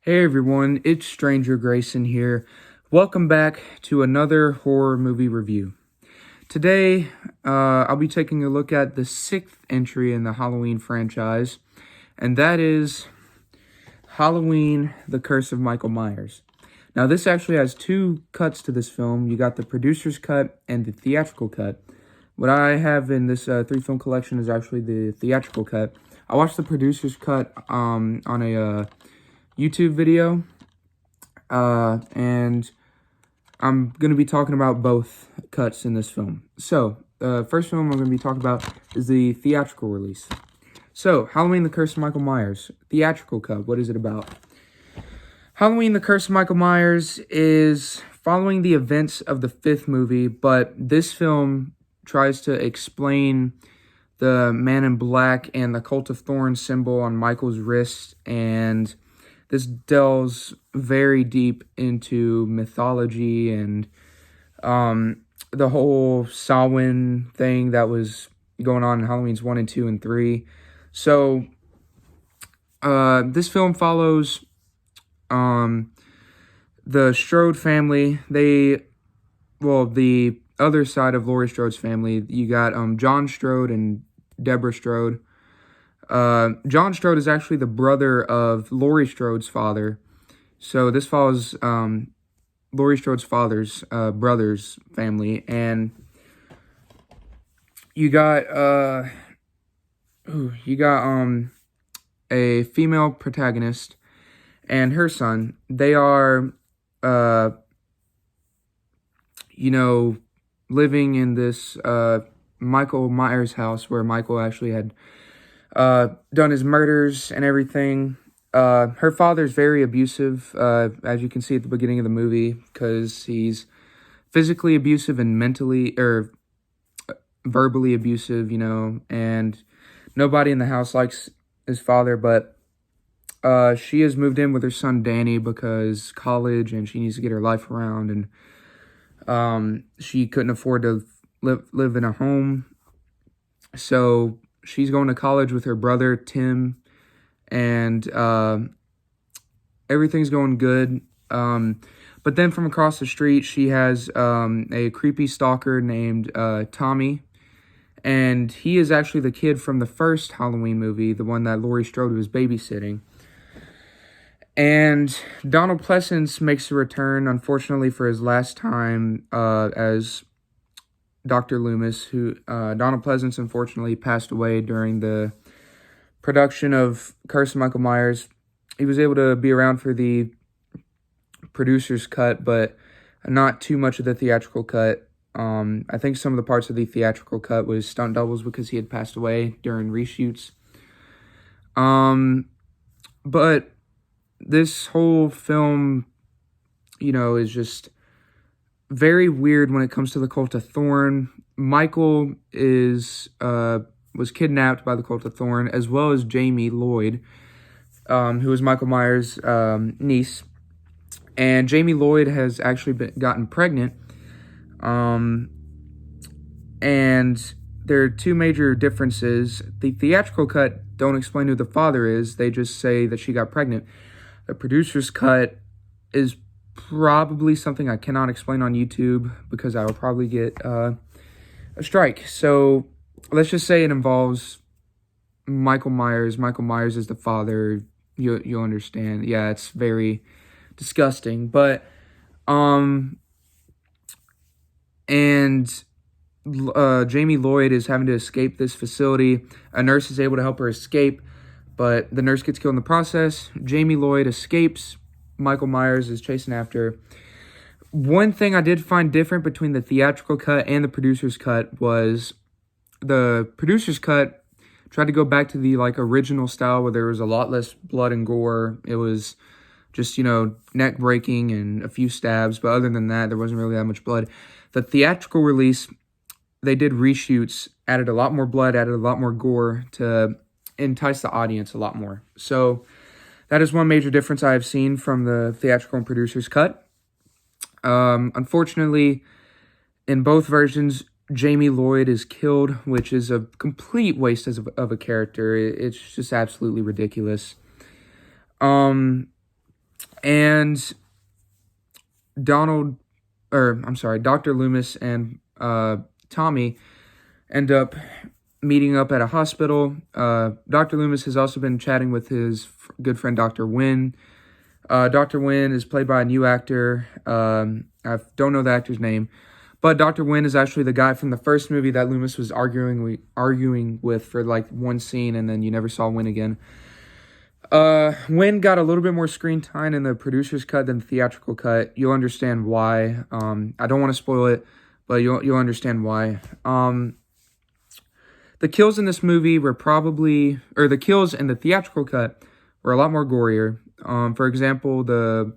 Hey everyone, it's Stranger Grayson here. Welcome back to another horror movie review. Today, I'll be taking a look at the sixth entry in the Halloween franchise, and that is Halloween: The Curse of Michael Myers. Now, this actually has two cuts to this film. You got the producer's cut and the theatrical cut. What I have in this three-film collection is actually the theatrical cut. I watched the producer's cut on a YouTube video, and I'm going to be talking about both cuts in this film. So, first film I'm going to be talking about is the theatrical release. So, Halloween: The Curse of Michael Myers, theatrical cut, what is it about? Halloween: The Curse of Michael Myers is following the events of the fifth movie, but this film tries to explain the Man in Black and the Cult of Thorns symbol on Michael's wrist, and this delves very deep into mythology and the whole Samhain thing that was going on in Halloween's 1 and 2 and 3. So, this film follows the Strode family. The other side of Laurie Strode's family, you got John Strode and Deborah Strode. John Strode is actually the brother of Laurie Strode's father. So this follows Laurie Strode's father's brother's family, and you got a female protagonist and her son. They are living in this Michael Myers house where Michael actually had done his murders and everything. Her father's very abusive, as you can see at the beginning of the movie, because he's physically abusive and mentally or verbally abusive, and nobody in the house likes his father, but she has moved in with her son Danny because college, and she needs to get her life around, and she couldn't afford to live in a home, so she's going to college with her brother Tim, and everything's going good. But then from across the street, she has a creepy stalker named Tommy, and he is actually the kid from the first Halloween movie, the one that Laurie Strode was babysitting. And Donald Pleasence makes a return, unfortunately for his last time, as Dr. Loomis, who Donald Pleasence unfortunately passed away during the production of Curse of Michael Myers. He was able to be around for the producer's cut, but not too much of the theatrical cut. I think some of the parts of the theatrical cut was stunt doubles because he had passed away during reshoots. But this whole film, is just very weird when it comes to the Cult of Thorn. Michael was kidnapped by the Cult of Thorn, as well as Jamie Lloyd, who is Michael Myers' niece. And Jamie Lloyd has actually gotten pregnant. And there are two major differences. The theatrical cut don't explain who the father is. They just say that she got pregnant. The producer's cut is probably something I cannot explain on YouTube because I will probably get a strike. So let's just say it involves Michael Myers. Michael Myers is the father. You'll understand. Yeah, it's very disgusting. But Jamie Lloyd is having to escape this facility. A nurse is able to help her escape, but the nurse gets killed in the process. Jamie Lloyd escapes. Michael Myers is chasing after her. One thing I did find different between the theatrical cut and the producer's cut was the producer's cut tried to go back to the original style where there was a lot less blood and gore. It was just, neck breaking and a few stabs, but other than that, there wasn't really that much blood. The theatrical release, they did reshoots, added a lot more blood, added a lot more gore to entice the audience a lot more. So that is one major difference I have seen from the theatrical and producer's cut. Unfortunately, in both versions, Jamie Lloyd is killed, which is a complete waste of a character. It's just absolutely ridiculous. And Dr. Loomis and Tommy end up meeting up at a hospital. Dr. Loomis has also been chatting with his good friend Dr. Wynn. Dr. Wynn is played by a new actor. I don't know the actor's name, but Dr. Wynn is actually the guy from the first movie that Loomis was arguing with for like one scene, and then you never saw Wynn again. Wynn got a little bit more screen time in the producer's cut than the theatrical cut. You'll understand why. I don't want to spoil it, but you'll understand why. The kills in this movie were the kills in the theatrical cut were a lot more gorier. For example, the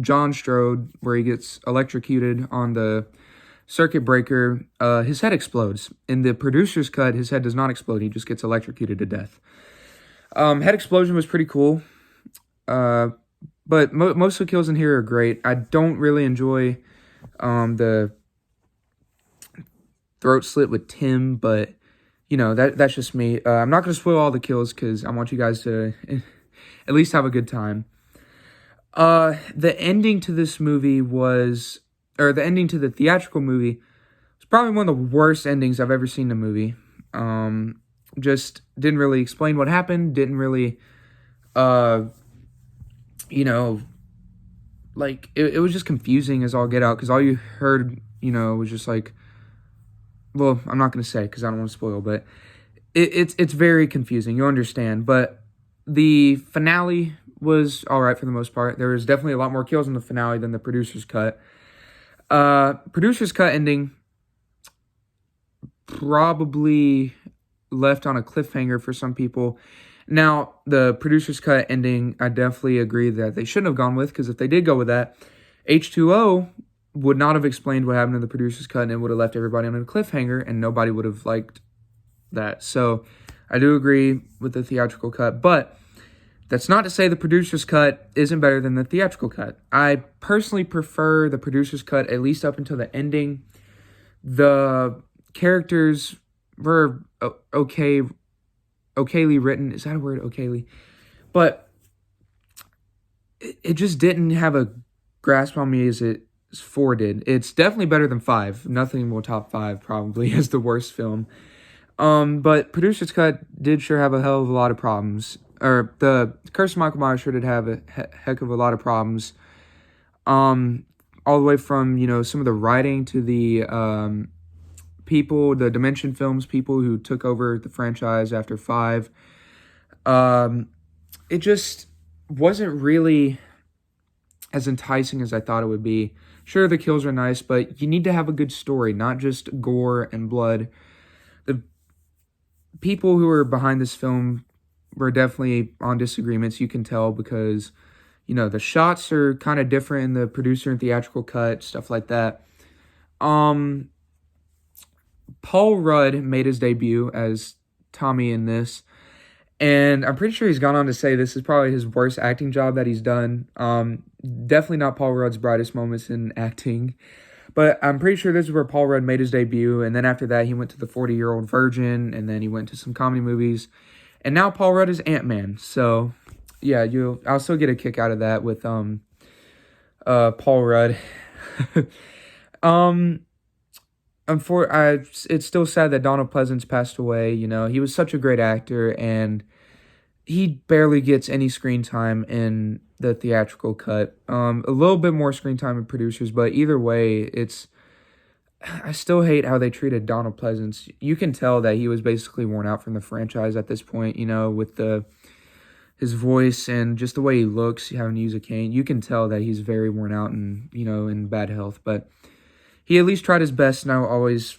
John Strode, where he gets electrocuted on the circuit breaker, his head explodes. In the producer's cut, his head does not explode. He just gets electrocuted to death. Head explosion was pretty cool. But most of the kills in here are great. I don't really enjoy the throat slit with Tim, but you know, that's just me. I'm not going to spoil all the kills because I want you guys to at least have a good time. The ending to this movie the ending to the theatrical movie was probably one of the worst endings I've ever seen in a movie. Just didn't really explain what happened, didn't really, like, it was just confusing as all get out, because all you heard, was just like, well, I'm not going to say because I don't want to spoil, but it's very confusing. You'll understand. But the finale was all right for the most part. There was definitely a lot more kills in the finale than the producer's cut. Producer's cut ending probably left on a cliffhanger for some people. Now, the producer's cut ending, I definitely agree that they shouldn't have gone with, because if they did go with that, H2O would not have explained what happened in the producer's cut, and it would have left everybody on a cliffhanger, and nobody would have liked that. So I do agree with the theatrical cut, but that's not to say the producer's cut isn't better than the theatrical cut. I personally prefer the producer's cut, at least up until the ending. The characters were okayly written. Is that a word? Okayly. But it just didn't have a grasp on me as 4 did. It's definitely better than 5. Nothing will top 5 probably as the worst film. But producer's cut did sure have a hell of a lot of problems. Or the Curse of Michael Myers sure did have a heck of a lot of problems. All the way from, some of the writing to the people, the Dimension Films people who took over the franchise after 5. It just wasn't really as enticing as I thought it would be. Sure, the kills are nice, but you need to have a good story, not just gore and blood. The people who are behind this film were definitely on disagreements, you can tell, because, the shots are kind of different in the producer and theatrical cut, stuff like that. Paul Rudd made his debut as Tommy in this, and I'm pretty sure he's gone on to say this is probably his worst acting job that he's done. Definitely not Paul Rudd's brightest moments in acting, but I'm pretty sure this is where Paul Rudd made his debut, and then after that he went to the 40-Year-Old Virgin, and then he went to some comedy movies, and now Paul Rudd is Ant-Man. So yeah, I'll still get a kick out of that with Paul Rudd. It's still sad that Donald Pleasance passed away. He was such a great actor, and he barely gets any screen time in the theatrical cut. A little bit more screen time in producers, but either way, I still hate how they treated Donald Pleasance. You can tell that he was basically worn out from the franchise at this point, with his voice and just the way he looks, having to use a cane. You can tell that he's very worn out and, in bad health, but he at least tried his best, and I'll always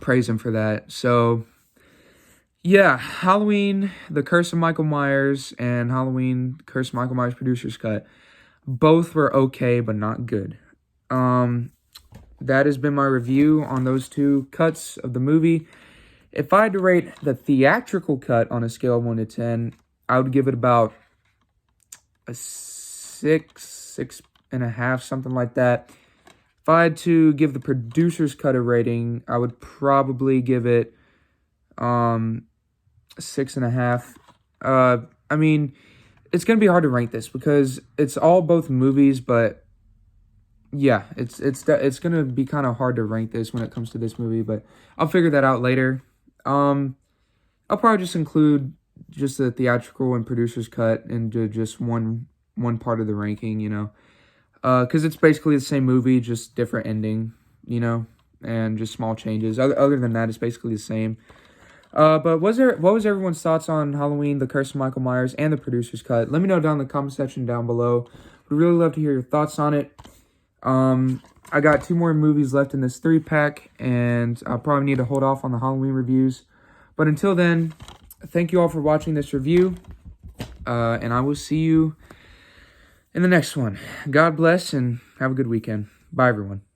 praise him for that. So, yeah, Halloween, The Curse of Michael Myers, and Halloween, Curse of Michael Myers Producer's Cut, both were okay, but not good. That has been my review on those 2 cuts of the movie. If I had to rate the theatrical cut on a scale of 1 to 10, I would give it about a 6.5, something like that. If I had to give the producer's cut a rating, I would probably give it 6.5. I mean, it's going to be hard to rank this because it's all both movies, but yeah, it's going to be kind of hard to rank this when it comes to this movie, but I'll figure that out later. I'll probably just include just the theatrical and producer's cut into just one part of the ranking, you know. Because it's basically the same movie, just different ending, you know, and just small changes. Other than that, it's basically the same. But what was everyone's thoughts on Halloween, The Curse of Michael Myers, and the producer's cut? Let me know down in the comment section down below. Would really love to hear your thoughts on it. I got 2 more movies left in this 3-pack, and I'll probably need to hold off on the Halloween reviews. But until then, thank you all for watching this review, and I will see you in the next one. God bless, and have a good weekend. Bye, everyone.